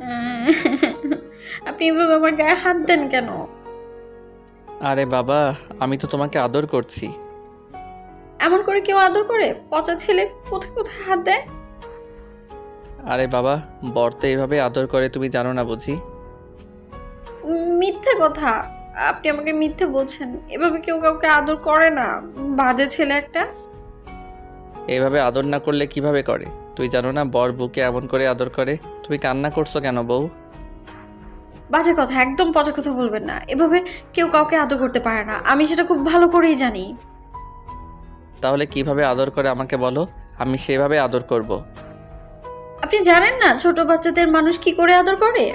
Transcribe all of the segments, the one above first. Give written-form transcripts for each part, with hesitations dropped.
আহ, আপনি এভাবে আমার গায়ে হাত দেন কেন? আরে বাবা, আমি তো তোমাকে আদর করছি। এমন করে কেউ আদর করে? পচা ছেলে কোথায় কোথায় হাত দেয়? আরে বাবা, বর তো এভাবে আদর করে, তুমি জানো না বুঝি? মিথ্যে কথা। আপনি আমাকে মিথ্যে বলছেন। এভাবে কেউ কাউকে আদর করে না। বাজে ছেলে একটা। এভাবে আদর না করলে কিভাবে করে? তুই জানো না বর বুকে এমন করে আদর করে? তুমি কান্না করছো কেন বউ? বাজে কথা, একদম পচা কথা বলবেন না। এভাবে কেউ কাউকে আদর করতে পারে না, আমি সেটা খুব ভালো করেই জানি। তাহলে কিভাবে আদর করে আমাকে বলো, আমি সেভাবে আদর করব। আপনি জানেন না ছোট বাচ্চাদের মানুষ কি করে আদর করে?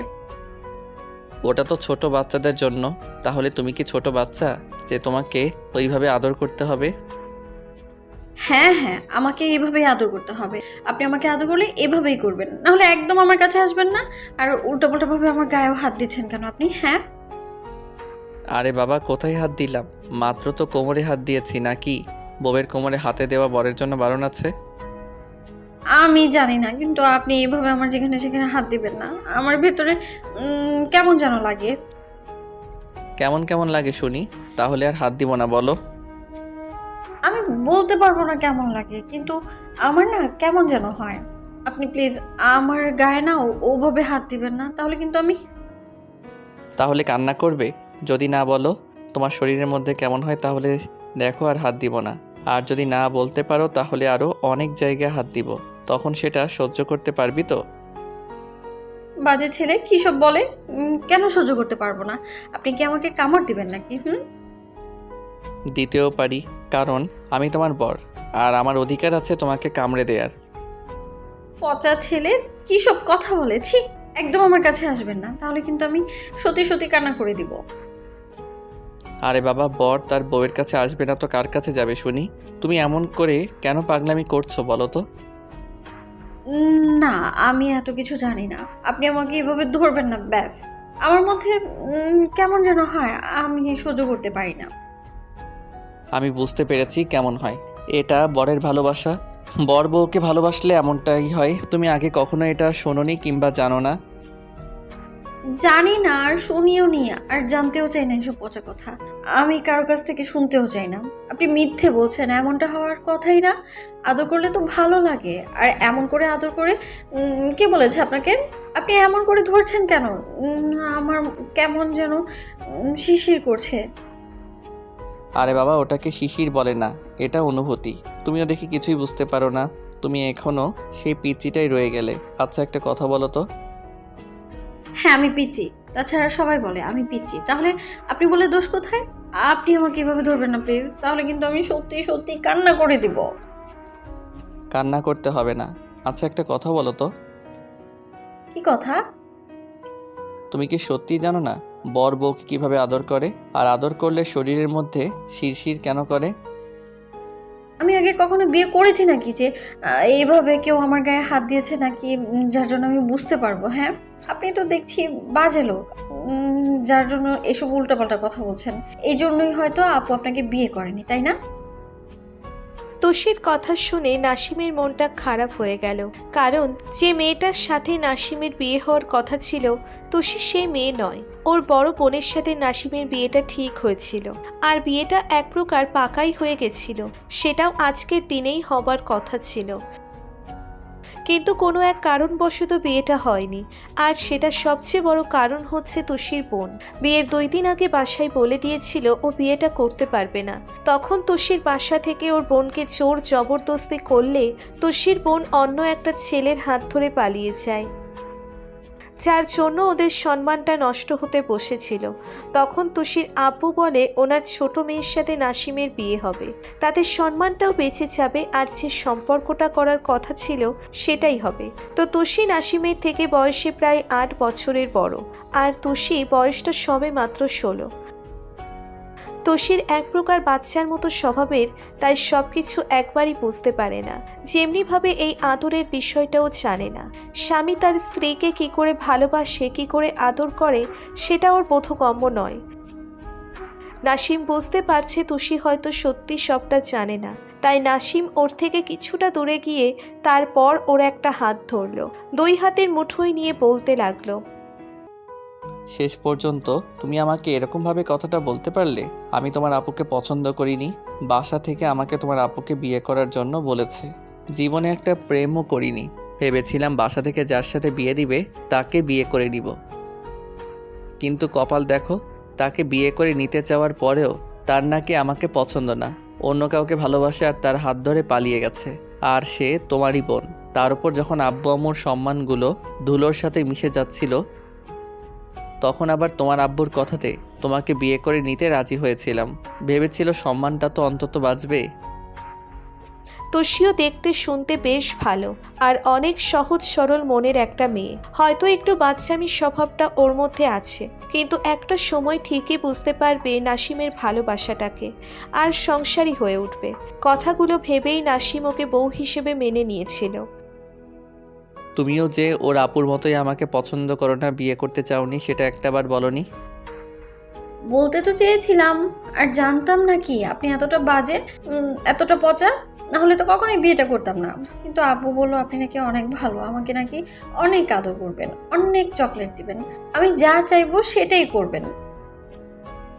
ওটা তো ছোট বাচ্চাদের জন্য। তাহলে তুমি কি ছোট বাচ্চা যে তোমাকে ওইভাবে আদর করতে হবে? হ্যাঁ হ্যাঁ, আমাকে এইভাবেই আদর করতে হবে। আপনি আমাকে আদর করলে এভাবেই করবেন, নাহলে একদম আমার কাছে আসবেন না। আর উল্টাপাল্টা ভাবে আমার গায়েও হাত দিচ্ছেন কেন আপনি? হ্যাঁ, আরে বাবা, কোথায় হাত দিলাম? মাত্র তো কোমরে হাত দিয়েছি, নাকি বউয়ের কোমরে হাতে দেওয়া বরের জন্য বারণ আছে? আমি জানি না, কিন্তু আপনি এইভাবে আমার যেখানে সেখানে হাত দিবেন না। আমার ভেতরে কেমন যেন লাগে। কেমন কেমন লাগে শুনি, তাহলে আর হাত দিব না, বলো। আমি বলতে পারবো না কেমন লাগে, কিন্তু আমার না কেমন যেন হয়। আপনি প্লিজ আমার গায়ে না ওভাবে হাত দিবেন না, তাহলে কিন্তু আমি। তাহলে কান্না করবে? যদি না বলো তোমার শরীরের মধ্যে কেমন হয়, তাহলে দেখো আর হাত দিব না। আর যদি না বলতে পারো তাহলে আরও অনেক জায়গায় হাত দিব। তখন সেটা সহ্য করতে পারবি তো? বাজে ছেলে কী সব বলে। কেন সহ্য করতে পারবো না? আপনি কি আমাকে কামড় দিবেন নাকি? দিতেও পারি, কারণ আমি তোমার বর, আর আমার অধিকার আছে তোমাকে কামড়ে দেয়ার। পচা ছেলে কী সব কথা বলেছি। একদম আমার কাছে আসবেন না, তাহলে কিন্তু আমি সত্যি সত্যি কান্না করে দিব। আরে বাবা, বর তার বউয়ের কাছে আসবে না তো কার কাছে যাবে শুনি? তুমি এমন করে কেন পাগলামি করছো বলো তো? না, আমি এত কিছু জানি না। আপনি আমাকে এভাবে ধরবেন না ব্যাস। আমার মধ্যে কেমন যেন হয়, আমি সহ্য করতে পারি না। আমি বুঝতে পেরেছি কেমন হয়। এটা বরের ভালোবাসা। বর বউকে ভালোবাসলে এমনটাই হয়। তুমি আগে কখনো এটা শোনোনি কিংবা জানো না? জানি না, আর শুনিও নি, আর জানতেও চাই না এসব পচা কথা। আমি কারো কাছ থেকে শুনতেও চাই না। আপনি মিথ্যে বলছেন, এমনটা হওয়ার কথাই না। আদর করলে তো ভালো লাগে, আর এমন করে আদর করে কে বলেছে আপনাকে? আপনি এমন করে ধরছেন কেন? আমার কেমন যেন শিরশির করছে। আরে বাবা, ওটাকে শিশির বলে না, এটা অনুভূতি। তুমিও দেখি কিছুই বুঝতে পারো না। তুমি এখনো সেই পিচ্চিটাই রয়ে গেলে। আচ্ছা, একটা কথা বলো তো। হ্যাঁ, আমি পিচ্চি। তাছাড়া সবাই বলে আমি পিচ্চি। তাহলে আপনি বলে দোষ কোথায়? আপনি আমাকে এভাবে ধরবেন না প্লিজ। তাহলে কিন্তু আমি সত্যি সত্যি কান্না করে দিব। কান্না করতে হবে না। আচ্ছা, একটা কথা বলো তো। কি কথা? তুমি কি সত্যিই জানো না বর বউকে কিভাবে আদর করে? আর আদর করলে শরীরের মধ্যে শিরশির কেন করে? আমি আগে কখনো বিয়ে করেছি নাকি যে এইভাবে কেউ আমার গায়ে হাত দিয়েছে নাকি, যার জন্য আমি বুঝতে পারবো? হ্যাঁ, আপনি তো দেখছি বাজে লোক। যার জন্য এসব উল্টাপাল্টা কথা বলছেন। এই জন্যই হয়তো আপু আপনাকে বিয়ে করেনি, তাই না? তোষির কথা শুনে নাসিমের মনটা খারাপ হয়ে গেল। কারণ যে মেয়েটার সাথে নাসিমের বিয়ে হওয়ার কথা ছিল, তোষি সেই মেয়ে নয়। ওর বড় বোনের সাথে নাসিমের বিয়েটা ঠিক হয়েছিল, আর বিয়েটা এক প্রকার পাকাই হয়ে গেছিল। সেটাও আজকের দিনেই হবার কথা ছিল, কিন্তু কোনো এক কারণবশত বিয়েটা হয়নি। আর সেটা সবচেয়ে বড় কারণ হচ্ছে তোষির বোন। বিয়ের 2 দিন আগে বাসায় বলে দিয়েছিল ও বিয়েটা করতে পারবে না। তখন তোষির বাসা থেকে ওর বোনকে জোর জবরদস্তি করলে তোষির বোন অন্য একটা ছেলের হাত ধরে পালিয়ে যায়, যার জন্য ওদের সম্মানটা নষ্ট হতে বসেছিল। তখন তোষির আব্বু বলে ওনার ছোট মেয়ের সাথে নাসিমের বিয়ে হবে, তাদের সম্মানটাও বেঁচে যাবে, আর যে সম্পর্কটা করার কথা ছিল সেটাই হবে। তো তোষি নাসিমের থেকে বয়সে প্রায় 8 বছরের বড়, আর তোষি বয়সটা সবে মাত্র 16। তোষির এক প্রকার বাচ্চার মতো স্বভাবের, তাই সবকিছু একবারই বুঝতে পারে না। যেমনিভাবে এই আদরের বিষয়টাও জানে না। স্বামী তার স্ত্রীকে কি করে ভালোবাসে, কি করে আদর করে, সেটা ওর বোধগম্য নয়। নাসিম বুঝতে পারছে তোষি হয়তো সত্যি সবটা জানে না, তাই নাসিম ওর থেকে কিছুটা দূরে গিয়ে তারপর ওর একটা হাত ধরলো, দুই হাতের মুঠোয় নিয়ে বলতে লাগলো, শেষ পর্যন্ত তুমি আমাকে এরকমভাবে কথাটা বলতে পারলে? আমি তোমার আপুকে পছন্দ করিনি, বাসা থেকে আমাকে তোমার আপুকে বিয়ে করার জন্য বলেছে। জীবনে একটা প্রেমও করিনি, ভেবেছিলাম বাসা থেকে যার সাথে বিয়ে দিবে তাকে বিয়ে করে নিব। কিন্তু কপাল দেখো, তাকে বিয়ে করে নিতে চাওয়ার পরেও তার নাকি আমাকে পছন্দ না, অন্য কাউকে ভালোবাসে আর তার হাত ধরে পালিয়ে গেছে। আর সে তোমারই বোন। তার উপর যখন আব্বু আম্মুর সম্মানগুলো ধুলোর সাথে মিশে যাচ্ছিল, তখন আবার তোমার আব্বুর কথাতে তোমাকে বিয়ে করে নিতে রাজি হয়েছিলাম। ভেবেছিল সম্মানটা তো অন্তত বাঁচবে। তোষিও দেখতে শুনতে বেশ ভালো আর অনেক সহজ সরল মনের একটা মেয়ে। হয়তো একটু বাচ্চামি স্বভাবটা ওর মধ্যে আছে, কিন্তু একটা সময় ঠিকই বুঝতে পারবে নাসিমের ভালোবাসাটাকে আর সংসারী হয়ে উঠবে। কথাগুলো ভেবেই নাসিম ওকে বউ হিসেবে মেনে নিয়েছিল। তুমিও যে ওর আপুর মতোই আমাকে পছন্দ করো না, বিয়ে করতে চাওনি, সেটা একটাবার বলনি। বলতে তো চেয়েছিলাম, আর জানতাম না কি আপনি এতটা বাজে, এতটা পচা, নাহলে তো কখনোই বিয়েটা করতাম না। কিন্তু আব্বু বললো আপনি নাকি অনেক ভালো, আমাকে নাকি অনেক আদর করবেন, অনেক চকলেট দিবেন, আমি যা চাইবো সেটাই করবেন।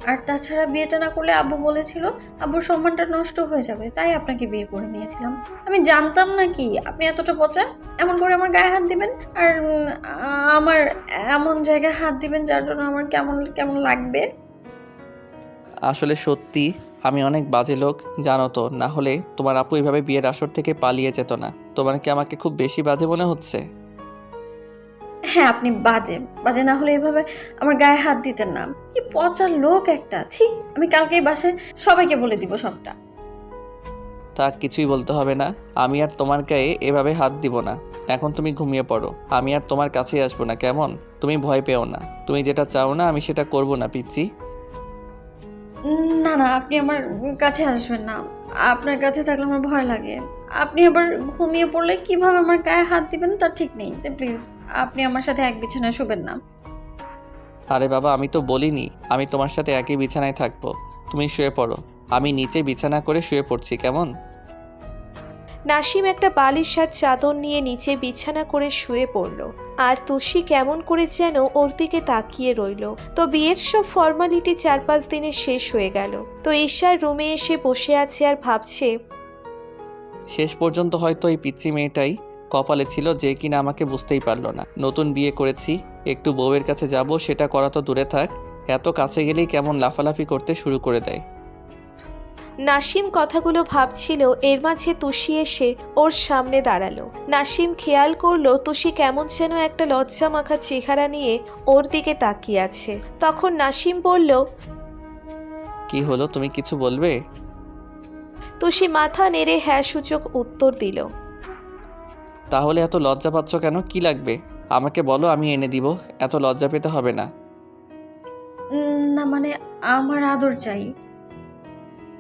আর তাছাড়া বিয়েটা না করলে আব্বু বলেছিল আব্বুর সম্মানটা নষ্ট হয়ে যাবে, তাই আপনাকে বিয়ে করে নিয়েছিলাম। আমি জানতাম না কি আপনি এতটা পচা, এমন করে আমার গায়ে হাত দিবেন, আর আমার এমন জায়গায় হাত দিবেন যার জন্য আমার কেমন কেমন লাগবে। আসলে সত্যি আমি অনেক বাজে লোক, জানো তো, না হলে তোমার আপু এভাবে বিয়ের আসর থেকে পালিয়ে যেত না। তোমার কি আমাকে খুব বেশি বাজে মনে হচ্ছে? হ্যাঁ, আপনি বাজে, বাজে না হলে এভাবে আমার গায়ে হাত দিতেন না। কি পচা লোক একটা, ছি। আমি কালকেই বাসায় সবাইকে বলে দিব সবটা। তা কিছুই বলতে হবে না, আমি আর তোমার গায়ে এভাবে হাত দিব না। এখন তুমি ঘুমিয়ে পড়ো, আমি আর তোমার কাছেই আসবো না, কেমন? তুমি ভয় পেও না, তুমি যেটা চাও না আমি সেটা করব না, পিচ্চি। না না, আপনি আমার কাছে আসবেন না, আপনার কাছে থাকলে আমার ভয় লাগে। আপনি আবার ঘুমিয়ে পড়লে কিভাবে আমার গায়ে হাত দিবেন তার ঠিক নেই, তাই প্লিজ আপনি আমার সাথে এক বিছানায় শুবেন না। আরে বাবা, আমি তো বলিনি আমি তোমার সাথে একই বিছানায় থাকবো। তুমি শুয়ে পড়ো, আমি নিচে বিছানা করে শুয়ে পড়ছি, কেমন? নাসিম একটা বালিশ আর চাদর নিয়ে নিচে বিছানা করে শুয়ে পড়ল, আর তুষি কেমন করে যেন ওর দিকে তাকিয়ে রইল। তো বিয়ের সব ফর্মালিটি 4-5 দিনে শেষ হয়ে গেল। তো ঈশার রুমে এসে বসে আছে আর ভাবছে, শেষ পর্যন্ত হয়তো এই পিচ্চি মেয়েটাই কপালে ছিল যে কিনা আমাকে বুঝতেই পারলো না। নতুন বিয়ে করেছি, একটু বউয়ের কাছে যাব সেটা করা তো দূরে থাক, এত কাছে গেলেই কেমন লাফালাফি করতে শুরু করে দেয়। নাসিম কথাগুলো ভাবছিল, এর মাঝে তুষি এসে ওর সামনে দাঁড়ালো। নাসিম খেয়াল করলো তুষি কেমন যেন একটা লজ্জা মাখা চেহারা নিয়ে ওর দিকে তাকিয়ে আছে। তখন নাসিম বলল, কি হলো, তুমি কিছু বলবে? তুষি মাথা নেড়ে হ্যাঁ সূচক উত্তর দিল। তাহলে এত লজ্জা পাচ্ছ কেন, কি লাগবে আমাকে বলো, আমি এনে দিব, এত লজ্জা পেতে হবে না। না মানে আমার আদর চাই।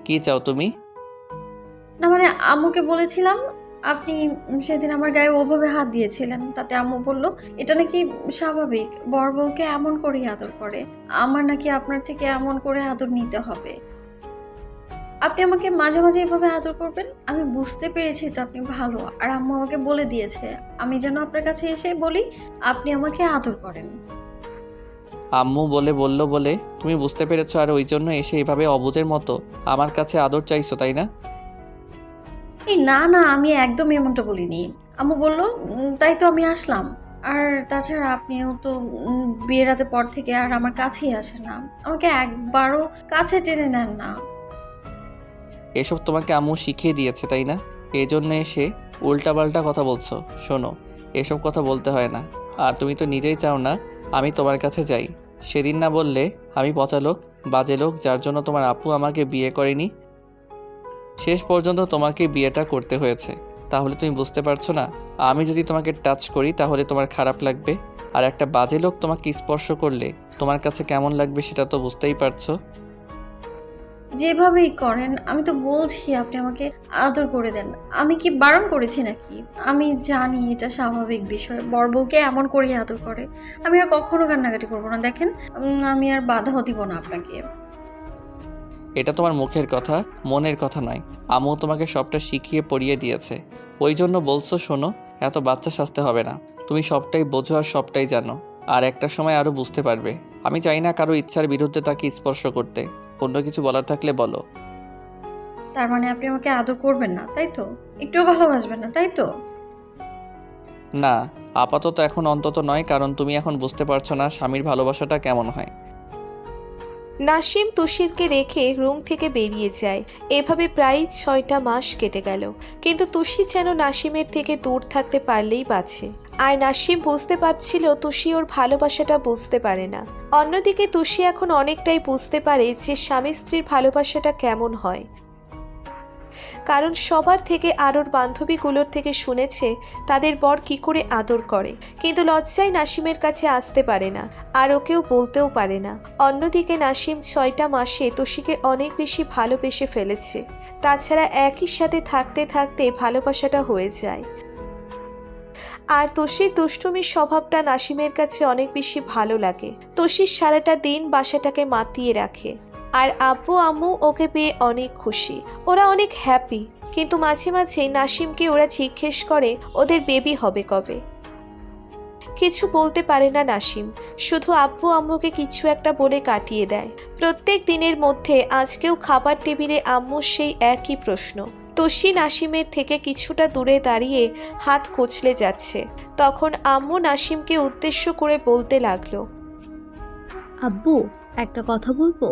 কি চাও তুমি? না মানে আম্মুকে বলেছিলাম আপনি সেদিন আমার গায়ে ওভাবে হাত দিয়েছিলেন, তাতে আম্মু বলল এটা নাকি স্বাভাবিক, বর বউকে এমন করেই আদর করে, আমার নাকি আপনার থেকে এমন করে আদর নিতে হবে। আপনি আমাকে মাঝে মাঝে এভাবে আদর করবেন, আমি বুঝতে পেরেছি তো আপনি ভালো, আর আম্মু আমাকে বলে দিয়েছে আমি যেন আপনার কাছে এসে বলি আপনি আমাকে আদর করেন। আম্মু বললো বলে তুমি বুঝতে পেরেছো, আর ওই জন্য এসে এভাবে অবুঝের মতো আমার কাছে আদর চাইছো, তাই না? এই না না, আমি একদম এমনটা বলিনি। আম্মু বলল তাই তো আমি আসলাম। আর তাছাড়া আপনিও তো বিয়ের রাতের পর থেকে আর আমার কাছেই আসেন না, আমাকে একবারও কাছে টেনে নেন না। এসব তোমাকে আম্মু শিখিয়ে দিয়েছে, তাই না? এই জন্য এসে উল্টাপাল্টা কথা বলছো। শোনো, এসব কথা বলতে হয় না, আর তুমি তো নিজেই চাও না আমি তোমার কাছে যাই। সেদিন না বললে আমি পচা লোক, বাজে লোক, যার জন্য তোমার আপু আমাকে বিয়ে করেনি, শেষ পর্যন্ত তোমাকে বিয়েটা করতে হয়েছে। তাহলে তুমি বুঝতে পারছো না, আমি যদি তোমাকে টাচ করি তাহলে তোমার খারাপ লাগবে, আর একটা বাজে লোক তোমাকে স্পর্শ করলে তোমার কাছে কেমন লাগবে সেটা তো বুঝতেই পারছো। যেভাবেই করেন, আমি তো বলছি আপনি আমাকে আদর করে দেন, আমি কি বারণ করেছি নাকি? আমি জানি এটা স্বাভাবিক বিষয়, বর বউকে এমন করেই আদর করে। আমি আর কখনো কান্নাকাটি করবো না, দেখেন আমি আর বাধাও দিব না আপনাকে। এটা তোমার মুখের কথা, মনের কথা নয়। আম্মু তোমাকে সবটা শিখিয়ে পড়িয়ে দিয়েছে, ওই জন্য বলছো। শোনো, এত বাচ্চা সাজতে হবে না। তুমি সবটাই বোঝো আর সবটাই জানো, আর একটা সময় আরও বুঝতে পারবে। আমি চাই না কারো ইচ্ছার বিরুদ্ধে তাকে স্পর্শ করতে। অন্য কিছু বলার থাকলে বলো। তার মানে আপনি আমাকে আদর করবেন না, তাই তো? একটুও ভালোবাসবেন না, তাই তো? না, আপাতত এখন অন্তত নয়, কারণ তুমি এখন বুঝতে পারছো না স্বামীর ভালোবাসাটা কেমন হয়। নাসিম তুষিরকে রেখে রুম থেকে বেরিয়ে যায়। এভাবে প্রায় 6টা মাস কেটে গেল, কিন্তু তুষি যেন নাসিমের থেকে দূর থাকতে পারলেই বাঁচে। আর নাসিম বুঝতে পারছিল তুষি ওর ভালোবাসাটা বুঝতে পারে না। অন্যদিকে তুষি এখন অনেকটাই বুঝতে পারে যে স্বামী স্ত্রীর ভালোবাসাটা কেমন হয়, কারণ সবার থেকে আর ওর বান্ধবীগুলোর থেকে শুনেছে তাদের বর কি করে আদর করে, কিন্তু লজ্জায় নাসিমের কাছে আসতে পারে না, আর ওকেও বলতেও পারে না। অন্যদিকে নাসিম 6টা মাসে তুষিকে অনেক বেশি ভালোবেসে ফেলেছে। তাছাড়া একই সাথে থাকতে থাকতে ভালোবাসাটা হয়ে যায়। আর তুষির দুষ্টুমির স্বভাবটা নাসিমের কাছে অনেক বেশি ভালো লাগে। তুষির সারাটা দিন বাসাটাকে মাতিয়ে রাখে, আর আব্বু আম্মু ওকে পেয়ে অনেক খুশি, ওরা অনেক হ্যাপি। কিন্তু মাঝে মাঝে নাসিমকে ওরা জিজ্ঞেস করে ওদের বেবি হবে কবে। কিছু বলতে পারে না নাসিম, শুধু আব্বু আম্মুকে কিছু একটা বলে কাটিয়ে দেয়। প্রত্যেক দিনের মধ্যে আজকেও খাবার টেবিলে আম্মুর সেই একই প্রশ্ন। তুষি নাসিমের থেকে কিছুটা দূরে দাঁড়িয়ে হাত কচলে যাচ্ছে। তখন আম্মু নাসিমকে উদ্দেশ্য করে বলতে লাগলো, আব্বু, একটা কথা বলবো?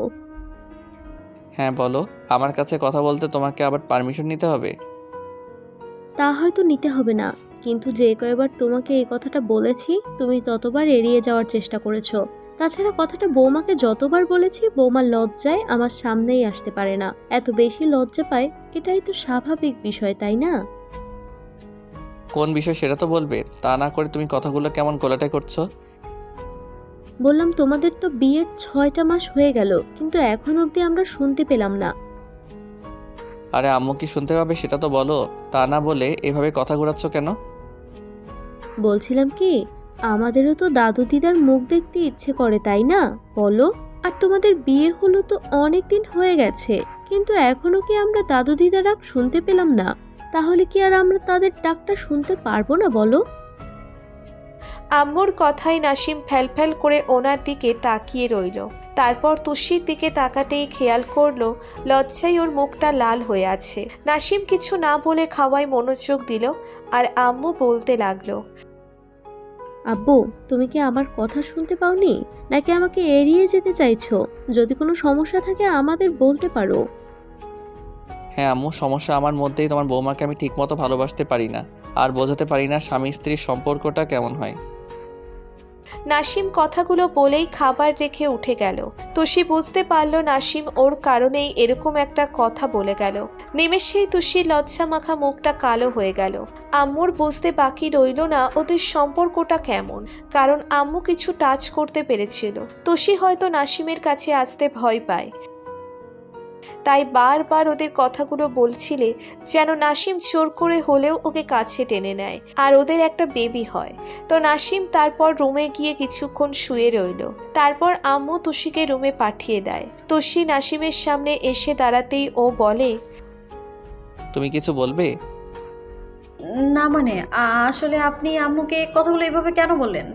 হ্যাঁ বলো। আমার কাছে কথা বলতে তোমাকে আবার পারমিশন নিতে হবে? তা হয়তো নিতে হবে না, কিন্তু যে কয়বার তোমাকে এই কথাটা বলেছি তুমি ততবার এড়িয়ে যাওয়ার চেষ্টা করেছো। তাছাড়া কথাটা বৌমাকে যতবার বলেছি বৌমা লজ্জায় আমার সামনেই আসতে পারে না, এত বেশি লজ্জা পায়। এটাই তো স্বাভাবিক বিষয়, তাই না? কোন বিষয় সেটা তো বলবে, তা না করে তুমি কথাগুলো কেমন গোলাটাই করছো? বললাম তোমাদের তো বিয়ের 6টা মাস হয়ে গেল, কিন্তু এখন অবধি আমরা শুনতে পেলাম না। আরে আম্মু কি শুনতে পাবে সেটা তো বলো, তা না বলে এভাবে কথা ঘোরাচ্ছ কেন? বলছিলাম কি, আমাদেরও তো দাদু দিদার মুখ দেখতে ইচ্ছে করে, তাই না? বলো। আর তোমাদের বিয়ে হলো তো অনেক দিন হয়ে গেছে, কিন্তু এখনো কি আমরা দাদু দিদার ডাক শুনতে পেলাম না? তাহলে কি আর আমরা তাদের ডাকটা শুনতে পারবো না বলো? আম্মুর কথায় নাসিম ফ্যালফ্যাল করে ওনার দিকে তাকিয়ে রইল। তারপর তুষির দিকে তাকাতেই খেয়াল করলো লজ্জায় ওর মুখটা লাল হয়ে আছে। নাসিম কিছু না বলে খাওয়ায় মনোযোগ দিল, আর আম্মু বলতে লাগলো, আব্বু, তুমি কি আমার কথা শুনতে পাওনি, নাকি আমাকে এড়িয়ে যেতে চাইছো? যদি কোনো সমস্যা থাকে আমাদের বলতে পারো। হ্যাঁ আম্মু, সমস্যা আমার মধ্যেই। তোমার বৌমাকে আমি ঠিকমতো ভালোবাসতে পারি না, আর বোঝাতে পারি না স্বামী স্ত্রীর সম্পর্কটা কেমন হয়। নাসিম কথাগুলো বলেই খাবার রেখে উঠে গেল। তুষি বুঝতে পারল নাসিম ওর কারণেই এরকম একটা কথা বলে গেল। নিমেষেই তুষির লজ্জা মাখা মুখটা কালো হয়ে গেল। আম্মুর বুঝতে বাকি রইল না ওদের সম্পর্কটা কেমন, কারণ আম্মু কিছু টাচ করতে পেরেছিল। তুষি হয়তো নাসিমের কাছে আসতে ভয় পায়, তাই বারবার ওদের কথাগুলো বলছিলে যেন নাসিম জোর করে হলেও ওকে কাছে টেনে নেয় আর ওদের একটা বেবি হয়। তো নাসিম তারপর রুমে গিয়ে কিছুক্ষণ শুয়ে রইল। তারপর আম্মু তুষিকে রুমে পাঠিয়ে দেয়। তুষি নাসিমের সামনে এসে দাঁড়াতেই ও বলে, তুমি কিছু বলবে? না মানে আসলে আপনি আম্মুকে কথাগুলো এভাবে কেন বললেন?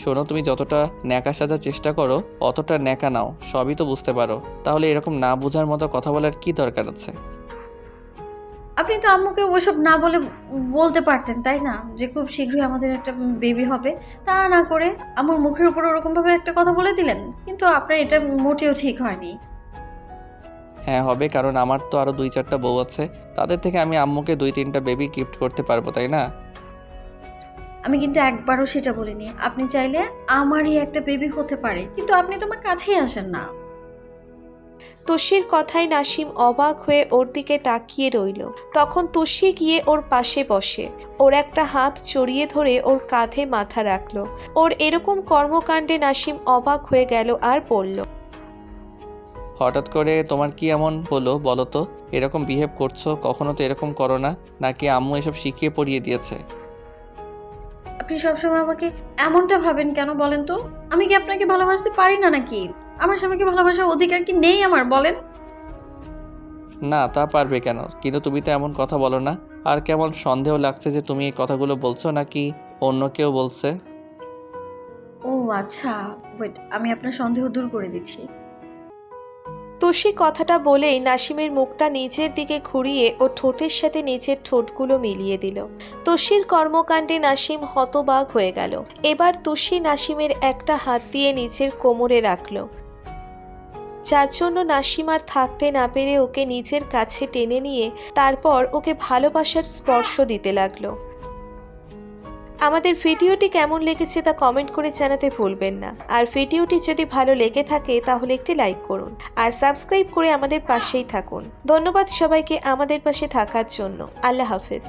শোনো, তুমি যতটা ন্যাকা সাজার চেষ্টা করো অতটা ন্যাকা নাও, সবই তো বুঝতে পারো। তাহলে এরকম না বোঝার মতো কথা বলার কি দরকার আছে? আপনি তো আম্মুকে ওইসব না বলে বলতে পারতেন, তাই না, যে খুব শীঘ্রই আমাদের একটা বেবি হবে। তা না করে আমার মুখের উপর ওরকমভাবে একটা কথা বলে দিলেন, কিন্তু আপনার এটা মোটেও ঠিক হয়নি। হ্যাঁ হবে, কারণ আমার তো আরও 2-4টা বউ আছে, তাদের থেকে আমি আম্মুকে 2-3টা বেবি গিফট করতে পারবো, তাই না? আমি কিন্তু একবারও সেটা বলিনি। আপনি চাইলে আমারই একটা বেবি হতে পারে, কিন্তু আপনি তো আমার কাছেই আসেন না। তুষির কথায় নাসিম অবাক হয়ে ওর দিকে তাকিয়ে রইল। তখন তুষি গিয়ে ওর পাশে বসে ওর একটা হাত জড়িয়ে ধরে ওর কাঁধে মাথা রাখলো। ওর এরকম কর্মকাণ্ডে নাসিম অবাক হয়ে গেল আর বলল, হঠাৎ করে তোমার কি এমন হলো বলো তো? এরকম বিহেভ করছো, কখনো তো এরকম করো না। নাকি আম্মু এসব শিখিয়ে পড়িয়ে দিয়েছে? আপনি সবসময় আমাকে এমনটা ভাবেন কেন বলেন তো? আমি কি আপনাকে ভালোবাসতে পারি না নাকি? আমার স্বামীকে ভালোবাসার অধিকার কি নেই আমার, বলেন? না তা পারবে কেন, কিন্তু তুমি তো এমন কথা বলো না। আর কেমন সন্দেহ লাগছে যে তুমি এই কথাগুলো বলছো নাকি অন্য কেউ বলছে। ও আচ্ছা, ওয়েট, আমি আপনার সন্দেহ দূর করে দিচ্ছি। তুষি কথাটা বলেই নাসিমের মুখটা নিচের দিকে ঘুরিয়ে ও ঠোঁটের সাথে নিচের ঠোঁটগুলো মিলিয়ে দিল। তুষির কর্মকাণ্ডে নাসিম হতবাক হয়ে গেল। এবার তুষি নাসিমের একটা হাত দিয়ে নিচের কোমরে রাখল, যার জন্য নাসিম আর থাকতে না পেরে ওকে নিজের কাছে টেনে নিয়ে তারপর ওকে ভালোবাসার স্পর্শ দিতে লাগলো। আমাদের ভিডিওটি কেমন লেগেছে তা কমেন্ট করে জানাতে ভুলবেন না। আর ভিডিওটি যদি ভালো লেগে থাকে তাহলে একটি লাইক করুন আর সাবস্ক্রাইব করে আমাদের পাশেই থাকুন। ধন্যবাদ সবাইকে আমাদের পাশে থাকার জন্য। আল্লাহ হাফেজ।